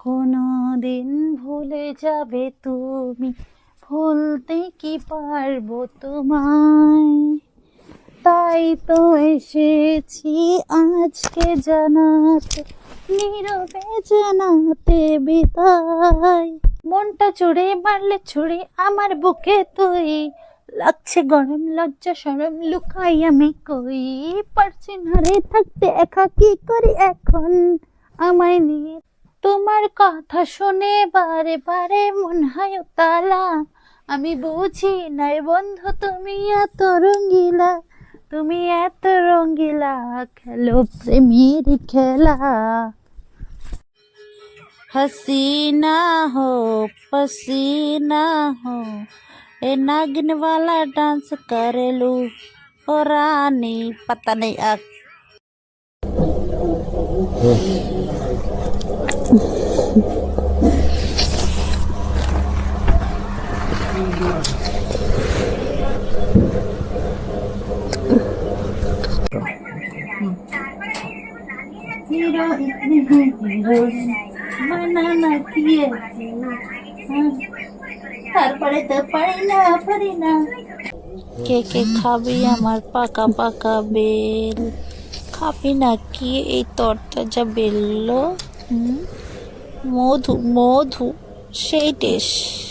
কোনো দিন ভুলে যাবে তুমি, ভুলতে কি পারবো তোমায়। তাই তো এসেছি আজকে জানাতে, নীরবে জানাতে বিদায়। মনটা চুড়ে মারলে ছুড়ে আমার বুকে তুই, লাগছে গরম লজ্জা সরম লুকাই আমি কই। পারছি না রে থাকতে একা, কি করি এখন আমায় নিয়ে। তোমার কথা শুনে বারে বারে মন হয় উতালা, আমি বুঝি নাই বন্ধু তুমি এত রঙ্গিলা, তুমি এত রঙ্গিলা, খেলো প্রেমের খেলা। हसीना हो पसीना हो, ए नागिन वाला डांस करेलू ओ रानी। पता नहीं अब বানানা দিয়ে তারপরে তো পারি না। কে কে খাবি আমার পাকা পাকা বেল, খাবি না কি এই তরতাজা বেললো? মধু মধু সেই টেস্ট।